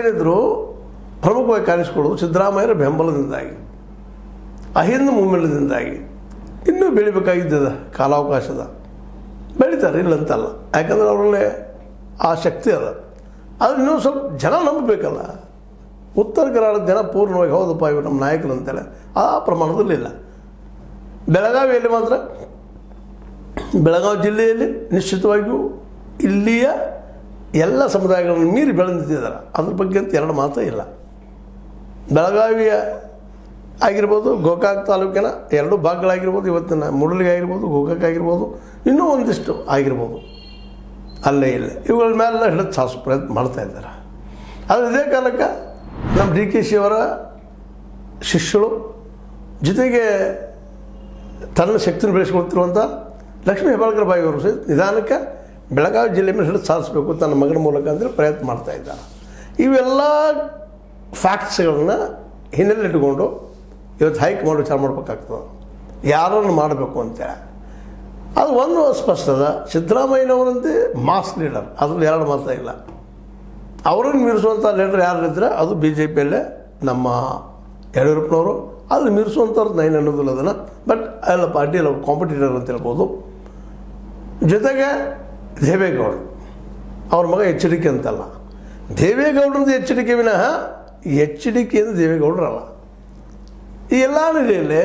ಏನಿದ್ರು ಪ್ರಮುಖವಾಗಿ ಕಾಣಿಸ್ಕೊಳ್ಳೋದು ಸಿದ್ದರಾಮಯ್ಯರ ಬೆಂಬಲದಿಂದಾಗಿ, ಅಹಿಂದ ಮುಮ್ಮೆಲದಿಂದಾಗಿ. ಇನ್ನೂ ಬೆಳಿಬೇಕಾಗಿದ್ದದ ಕಾಲಾವಕಾಶದ ಬೆಳೀತಾರೆ, ಇಲ್ಲಂತಲ್ಲ. ಯಾಕಂದ್ರೆ ಅವರಲ್ಲೇ ಆ ಶಕ್ತಿ ಅದ. ಆದರೆ ಇನ್ನೂ ಸ್ವಲ್ಪ ಜನ ನಂಬಬೇಕಲ್ಲ. ಉತ್ತರ ಕರ್ನಾಟಕದ ಜನ ಪೂರ್ಣವಾಗಿ ಹೌದಪ್ಪ ಇವರು ನಮ್ಮ ನಾಯಕರು ಅಂತೇಳಿ ಆ ಪ್ರಮಾಣದಲ್ಲಿಲ್ಲ. ಬೆಳಗಾವಿಯಲ್ಲಿ ಮಾತ್ರ, ಬೆಳಗಾವಿ ಜಿಲ್ಲೆಯಲ್ಲಿ ನಿಶ್ಚಿತವಾಗಿಯೂ ಇಲ್ಲಿಯ ಎಲ್ಲ ಸಮುದಾಯಗಳನ್ನು ಮೀರಿ ಬೆಳೆದಿದ್ದಾರೆ. ಅದ್ರ ಬಗ್ಗೆ ಅಂತ ಎರಡು ಮಾತೇ ಇಲ್ಲ. ಬೆಳಗಾವಿಯ ಆಗಿರ್ಬೋದು, ಗೋಕಾಕ್ ತಾಲೂಕಿನ ಎರಡು ಭಾಗಗಳಾಗಿರ್ಬೋದು, ಇವತ್ತಿನ ಮೂಡಲಿಗೆ ಆಗಿರ್ಬೋದು, ಗೋಕಾಕ್ ಆಗಿರ್ಬೋದು, ಇನ್ನೂ ಒಂದಿಷ್ಟು ಆಗಿರ್ಬೋದು, ಅಲ್ಲೇ ಇಲ್ಲೇ ಇವುಗಳ ಮೇಲೆಲ್ಲ ಹಿಡಿದು ಸಾಧಿಸೋ ಪ್ರಯತ್ನ ಮಾಡ್ತಾಯಿದ್ದಾರೆ. ಆದರೆ ಇದೇ ಕಾಲಕ್ಕೆ ನಮ್ಮ DKC ಅವರ ಶಿಷ್ಯಳು ಜೊತೆಗೆ ತನ್ನ ಶಕ್ತಿಯನ್ನು ಬೆಳೆಸ್ಕೊಳ್ತಿರುವಂಥ ಲಕ್ಷ್ಮೀ ಹೆಬ್ಬಾಳ್ಕರ್ ಬಾಯಿ ಅವರು ನಿಧಾನಕ್ಕೆ ಬೆಳಗಾವಿ ಜಿಲ್ಲೆ ಮೇಲೆ ಹಿಡಿದು ಸಾಧಿಸಬೇಕು ತನ್ನ ಮಗನ ಮೂಲಕ ಅಂತೇಳಿ ಪ್ರಯತ್ನ ಮಾಡ್ತಾಯಿದ್ದಾರೆ. ಇವೆಲ್ಲ ಫ್ಯಾಕ್ಟ್ಸ್ಗಳನ್ನ ಹಿನ್ನೆಲೆ ಇಟ್ಕೊಂಡು ಇವತ್ತು ಹೈಕಮಾಂಡ್ ವಿಚಾರ ಮಾಡ್ಬೇಕಾಗ್ತದೆ, ಯಾರನ್ನು ಮಾಡಬೇಕು ಅಂತೇಳಿ. ಅದು ಒಂದು ಸ್ಪಷ್ಟ ಅದ, ಸಿದ್ದರಾಮಯ್ಯನವರಂತೆ ಮಾಸ್ ಲೀಡರ್, ಅದ್ರಲ್ಲಿ ಎರಡು ಮಾತ್ರ ಇಲ್ಲ. ಅವರನ್ನು ಮೀರಿಸುವಂಥ ಲೀಡರ್ ಯಾರಿದ್ರೆ ಅದು BJPಯಲ್ಲೇ ನಮ್ಮ ಯಡಿಯೂರಪ್ಪನವರು. ಅದು ಮೀರಿಸುವಂಥವ್ರು ನೈನ್ ಅನ್ನೋದಿಲ್ಲ ಅದನ್ನು. ಬಟ್ ಎಲ್ಲ ಪಾರ್ಟಿಯಲ್ಲಿ ಅವ್ರು ಕಾಂಪಿಟೇಟರ್ ಅಂತ ಹೇಳ್ಬೋದು. ಜೊತೆಗೆ ದೇವೇಗೌಡರು ಅವ್ರ ಮಗ HDK ಅಂತಲ್ಲ, ದೇವೇಗೌಡರದ್ದು HDK ವಿನಃ HDK ದೇವೇಗೌಡರಲ್ಲ. ಈ ಎಲ್ಲ ನೆಲೆಯಲ್ಲಿ